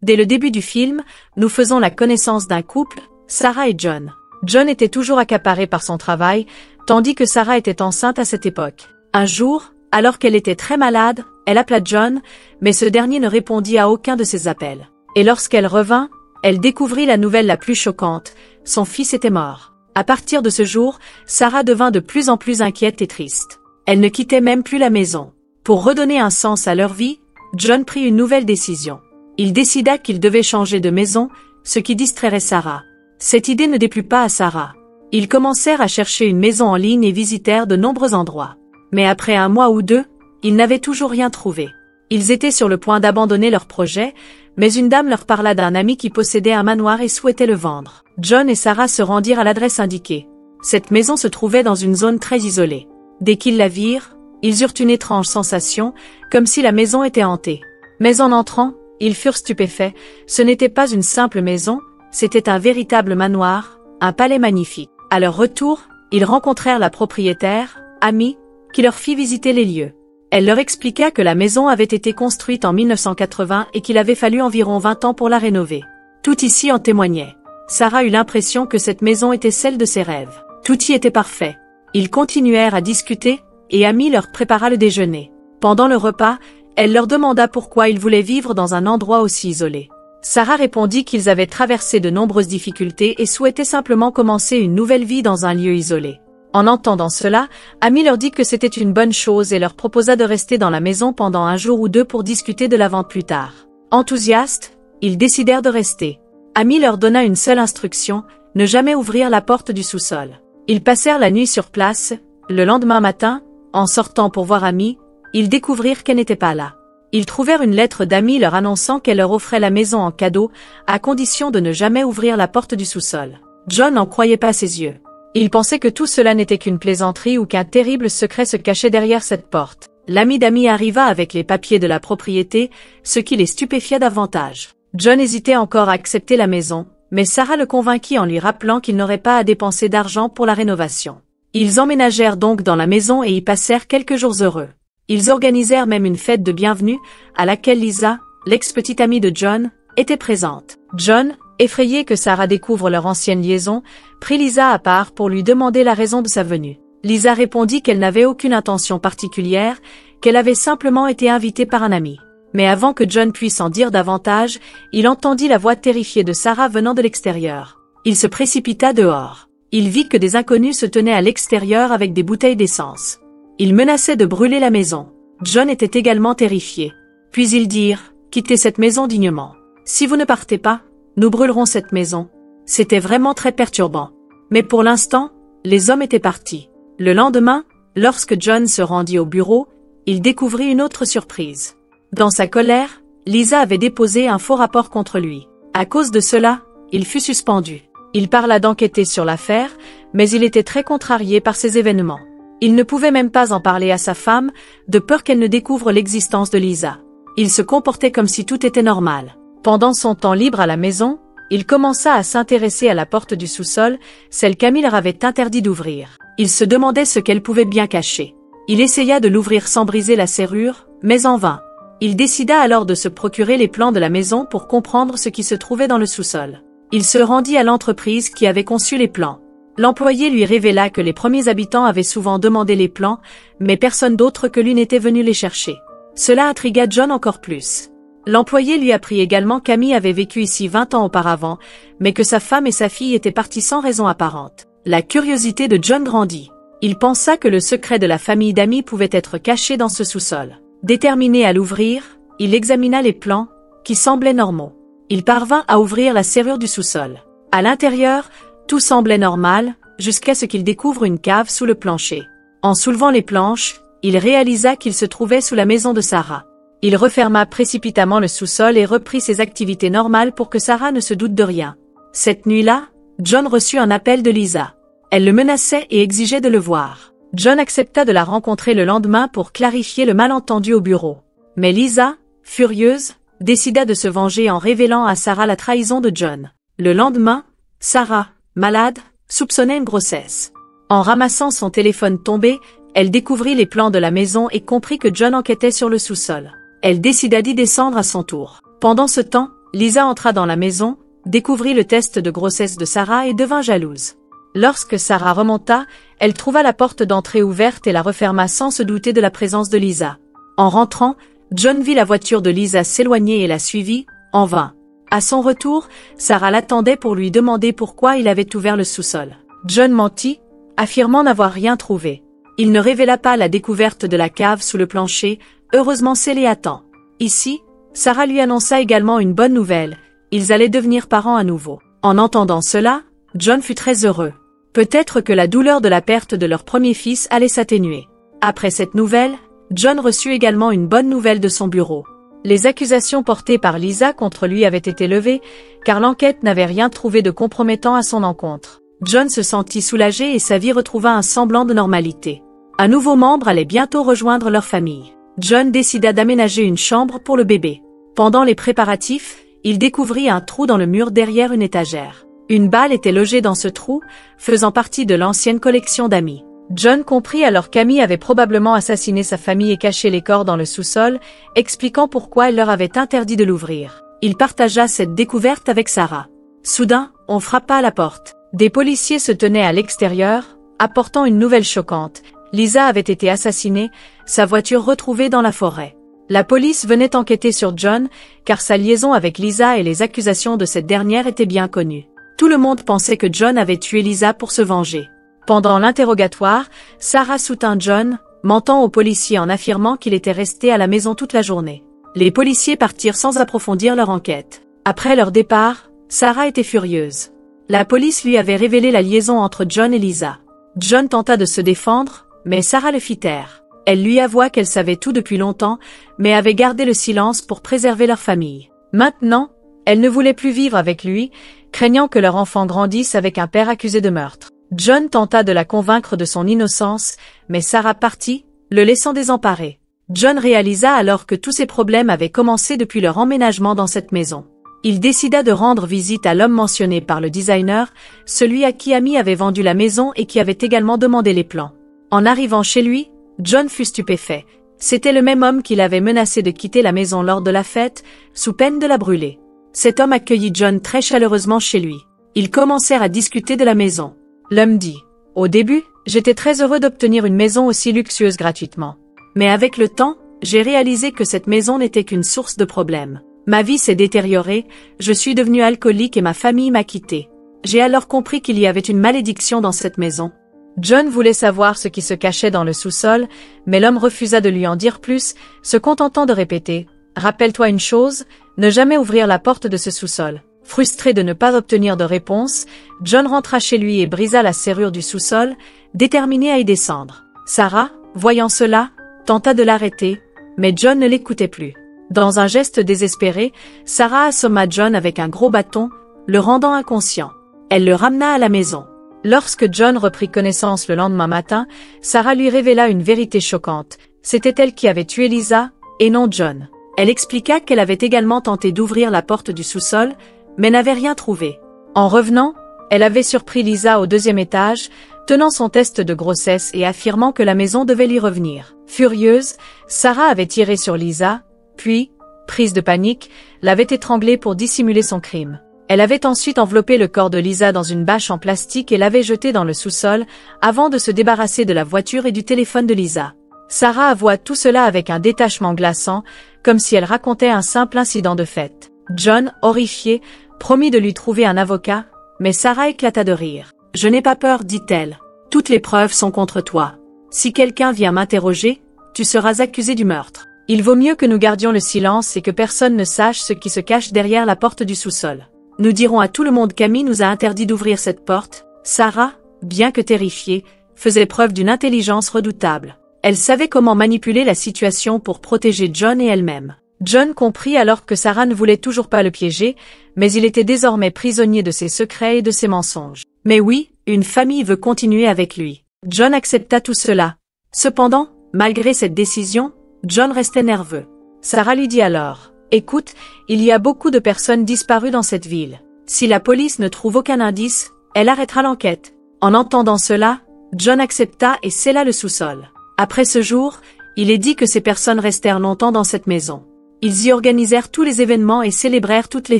Dès le début du film, nous faisons la connaissance d'un couple, Sarah et John. John était toujours accaparé par son travail, tandis que Sarah était enceinte à cette époque. Un jour, alors qu'elle était très malade, elle appela John, mais ce dernier ne répondit à aucun de ses appels. Et lorsqu'elle revint, elle découvrit la nouvelle la plus choquante, son fils était mort. À partir de ce jour, Sarah devint de plus en plus inquiète et triste. Elle ne quittait même plus la maison. Pour redonner un sens à leur vie, John prit une nouvelle décision. Il décida qu'il devait changer de maison, ce qui distrairait Sarah. Cette idée ne déplut pas à Sarah. Ils commencèrent à chercher une maison en ligne et visitèrent de nombreux endroits. Mais après un mois ou deux, ils n'avaient toujours rien trouvé. Ils étaient sur le point d'abandonner leur projet, mais une dame leur parla d'un ami qui possédait un manoir et souhaitait le vendre. John et Sarah se rendirent à l'adresse indiquée. Cette maison se trouvait dans une zone très isolée. Dès qu'ils la virent, ils eurent une étrange sensation, comme si la maison était hantée. Mais en entrant, ils furent stupéfaits, ce n'était pas une simple maison, c'était un véritable manoir, un palais magnifique. À leur retour, ils rencontrèrent la propriétaire, Amy, qui leur fit visiter les lieux. Elle leur expliqua que la maison avait été construite en 1980 et qu'il avait fallu environ 20 ans pour la rénover. Tout ici en témoignait. Sarah eut l'impression que cette maison était celle de ses rêves. Tout y était parfait. Ils continuèrent à discuter, et Amy leur prépara le déjeuner. Pendant le repas, elle leur demanda pourquoi ils voulaient vivre dans un endroit aussi isolé. Sarah répondit qu'ils avaient traversé de nombreuses difficultés et souhaitaient simplement commencer une nouvelle vie dans un lieu isolé. En entendant cela, Amy leur dit que c'était une bonne chose et leur proposa de rester dans la maison pendant un jour ou deux pour discuter de la vente plus tard. Enthousiastes, ils décidèrent de rester. Amy leur donna une seule instruction, ne jamais ouvrir la porte du sous-sol. Ils passèrent la nuit sur place. Le lendemain matin, en sortant pour voir Amy, ils découvrirent qu'elle n'était pas là. Ils trouvèrent une lettre d'Amy leur annonçant qu'elle leur offrait la maison en cadeau, à condition de ne jamais ouvrir la porte du sous-sol. John n'en croyait pas ses yeux. Il pensait que tout cela n'était qu'une plaisanterie ou qu'un terrible secret se cachait derrière cette porte. L'ami d'Amy arriva avec les papiers de la propriété, ce qui les stupéfia davantage. John hésitait encore à accepter la maison, mais Sarah le convainquit en lui rappelant qu'il n'aurait pas à dépenser d'argent pour la rénovation. Ils emménagèrent donc dans la maison et y passèrent quelques jours heureux. Ils organisèrent même une fête de bienvenue, à laquelle Lisa, l'ex-petite amie de John, était présente. John, effrayé que Sarah découvre leur ancienne liaison, prit Lisa à part pour lui demander la raison de sa venue. Lisa répondit qu'elle n'avait aucune intention particulière, qu'elle avait simplement été invitée par un ami. Mais avant que John puisse en dire davantage, il entendit la voix terrifiée de Sarah venant de l'extérieur. Il se précipita dehors. Il vit que des inconnus se tenaient à l'extérieur avec des bouteilles d'essence. Ils menaçaient de brûler la maison. John était également terrifié. Puis ils dirent, « Quittez cette maison dignement. Si vous ne partez pas, nous brûlerons cette maison. » C'était vraiment très perturbant. Mais pour l'instant, les hommes étaient partis. Le lendemain, lorsque John se rendit au bureau, il découvrit une autre surprise. Dans sa colère, Lisa avait déposé un faux rapport contre lui. À cause de cela, il fut suspendu. Il parla d'enquêter sur l'affaire, mais il était très contrarié par ces événements. Il ne pouvait même pas en parler à sa femme, de peur qu'elle ne découvre l'existence de Lisa. Il se comportait comme si tout était normal. Pendant son temps libre à la maison, il commença à s'intéresser à la porte du sous-sol, celle qu'Amy leur avait interdit d'ouvrir. Il se demandait ce qu'elle pouvait bien cacher. Il essaya de l'ouvrir sans briser la serrure, mais en vain. Il décida alors de se procurer les plans de la maison pour comprendre ce qui se trouvait dans le sous-sol. Il se rendit à l'entreprise qui avait conçu les plans. L'employé lui révéla que les premiers habitants avaient souvent demandé les plans, mais personne d'autre que lui n'était venu les chercher. Cela intrigua John encore plus. L'employé lui apprit également qu'Amy avait vécu ici 20 ans auparavant, mais que sa femme et sa fille étaient parties sans raison apparente. La curiosité de John grandit. Il pensa que le secret de la famille d'Amy pouvait être caché dans ce sous-sol. Déterminé à l'ouvrir, il examina les plans, qui semblaient normaux. Il parvint à ouvrir la serrure du sous-sol. À l'intérieur, tout semblait normal, jusqu'à ce qu'il découvre une cave sous le plancher. En soulevant les planches, il réalisa qu'il se trouvait sous la maison de Sarah. Il referma précipitamment le sous-sol et reprit ses activités normales pour que Sarah ne se doute de rien. Cette nuit-là, John reçut un appel de Lisa. Elle le menaçait et exigeait de le voir. John accepta de la rencontrer le lendemain pour clarifier le malentendu au bureau. Mais Lisa, furieuse, décida de se venger en révélant à Sarah la trahison de John. Le lendemain, Sarah, malade, soupçonnait une grossesse. En ramassant son téléphone tombé, elle découvrit les plans de la maison et comprit que John enquêtait sur le sous-sol. Elle décida d'y descendre à son tour. Pendant ce temps, Lisa entra dans la maison, découvrit le test de grossesse de Sarah et devint jalouse. Lorsque Sarah remonta, elle trouva la porte d'entrée ouverte et la referma sans se douter de la présence de Lisa. En rentrant, John vit la voiture de Lisa s'éloigner et la suivit, en vain. À son retour, Sarah l'attendait pour lui demander pourquoi il avait ouvert le sous-sol. John mentit, affirmant n'avoir rien trouvé. Il ne révéla pas la découverte de la cave sous le plancher, heureusement scellée à temps. Ici, Sarah lui annonça également une bonne nouvelle, ils allaient devenir parents à nouveau. En entendant cela, John fut très heureux. Peut-être que la douleur de la perte de leur premier fils allait s'atténuer. Après cette nouvelle, John reçut également une bonne nouvelle de son bureau. Les accusations portées par Lisa contre lui avaient été levées, car l'enquête n'avait rien trouvé de compromettant à son encontre. John se sentit soulagé et sa vie retrouva un semblant de normalité. Un nouveau membre allait bientôt rejoindre leur famille. John décida d'aménager une chambre pour le bébé. Pendant les préparatifs, il découvrit un trou dans le mur derrière une étagère. Une balle était logée dans ce trou, faisant partie de l'ancienne collection d'Amy. John comprit alors qu'Amy avait probablement assassiné sa famille et caché les corps dans le sous-sol, expliquant pourquoi elle leur avait interdit de l'ouvrir. Il partagea cette découverte avec Sarah. Soudain, on frappa à la porte. Des policiers se tenaient à l'extérieur, apportant une nouvelle choquante. Lisa avait été assassinée, sa voiture retrouvée dans la forêt. La police venait enquêter sur John, car sa liaison avec Lisa et les accusations de cette dernière étaient bien connues. Tout le monde pensait que John avait tué Lisa pour se venger. Pendant l'interrogatoire, Sarah soutint John, mentant aux policiers en affirmant qu'il était resté à la maison toute la journée. Les policiers partirent sans approfondir leur enquête. Après leur départ, Sarah était furieuse. La police lui avait révélé la liaison entre John et Lisa. John tenta de se défendre, mais Sarah le fit taire. Elle lui avoua qu'elle savait tout depuis longtemps, mais avait gardé le silence pour préserver leur famille. Maintenant, elle ne voulait plus vivre avec lui, craignant que leur enfant grandisse avec un père accusé de meurtre. John tenta de la convaincre de son innocence, mais Sarah partit, le laissant désemparé. John réalisa alors que tous ses problèmes avaient commencé depuis leur emménagement dans cette maison. Il décida de rendre visite à l'homme mentionné par le designer, celui à qui Amy avait vendu la maison et qui avait également demandé les plans. En arrivant chez lui, John fut stupéfait. C'était le même homme qui l'avait menacé de quitter la maison lors de la fête, sous peine de la brûler. Cet homme accueillit John très chaleureusement chez lui. Ils commencèrent à discuter de la maison. L'homme dit, « Au début, j'étais très heureux d'obtenir une maison aussi luxueuse gratuitement. Mais avec le temps, j'ai réalisé que cette maison n'était qu'une source de problèmes. Ma vie s'est détériorée, je suis devenu alcoolique et ma famille m'a quitté. J'ai alors compris qu'il y avait une malédiction dans cette maison. » John voulait savoir ce qui se cachait dans le sous-sol, mais l'homme refusa de lui en dire plus, se contentant de répéter, « Rappelle-toi une chose, ne jamais ouvrir la porte de ce sous-sol. » Frustré de ne pas obtenir de réponse, John rentra chez lui et brisa la serrure du sous-sol, déterminé à y descendre. Sarah, voyant cela, tenta de l'arrêter, mais John ne l'écoutait plus. Dans un geste désespéré, Sarah assomma John avec un gros bâton, le rendant inconscient. Elle le ramena à la maison. Lorsque John reprit connaissance le lendemain matin, Sarah lui révéla une vérité choquante. C'était elle qui avait tué Lisa, et non John. Elle expliqua qu'elle avait également tenté d'ouvrir la porte du sous-sol, mais n'avait rien trouvé. En revenant, elle avait surpris Lisa au 2e étage, tenant son test de grossesse et affirmant que la maison devait lui revenir. Furieuse, Sarah avait tiré sur Lisa, puis, prise de panique, l'avait étranglée pour dissimuler son crime. Elle avait ensuite enveloppé le corps de Lisa dans une bâche en plastique et l'avait jeté dans le sous-sol, avant de se débarrasser de la voiture et du téléphone de Lisa. Sarah avoua tout cela avec un détachement glaçant, comme si elle racontait un simple incident de fête. John, horrifié, promit de lui trouver un avocat, mais Sarah éclata de rire. « Je n'ai pas peur, dit-elle. Toutes les preuves sont contre toi. Si quelqu'un vient m'interroger, tu seras accusé du meurtre. Il vaut mieux que nous gardions le silence et que personne ne sache ce qui se cache derrière la porte du sous-sol. Nous dirons à tout le monde qu'Amy nous a interdit d'ouvrir cette porte. » Sarah, bien que terrifiée, faisait preuve d'une intelligence redoutable. Elle savait comment manipuler la situation pour protéger John et elle-même. John comprit alors que Sarah ne voulait toujours pas le piéger, mais il était désormais prisonnier de ses secrets et de ses mensonges. Mais oui, une famille veut continuer avec lui. John accepta tout cela. Cependant, malgré cette décision, John restait nerveux. Sarah lui dit alors, « Écoute, il y a beaucoup de personnes disparues dans cette ville. Si la police ne trouve aucun indice, elle arrêtera l'enquête. » En entendant cela, John accepta et scella le sous-sol. Après ce jour, il est dit que ces personnes restèrent longtemps dans cette maison. Ils y organisèrent tous les événements et célébrèrent toutes les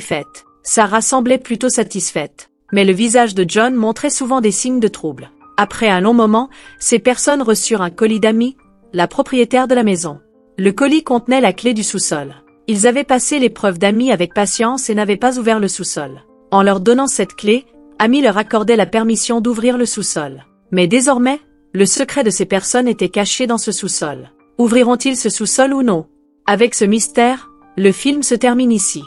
fêtes. Sarah semblait plutôt satisfaite. Mais le visage de John montrait souvent des signes de trouble. Après un long moment, ces personnes reçurent un colis d'Amy, la propriétaire de la maison. Le colis contenait la clé du sous-sol. Ils avaient passé l'épreuve d'Amy avec patience et n'avaient pas ouvert le sous-sol. En leur donnant cette clé, Amy leur accordait la permission d'ouvrir le sous-sol. Mais désormais, le secret de ces personnes était caché dans ce sous-sol. Ouvriront-ils ce sous-sol ou non? Avec ce mystère, le film se termine ici.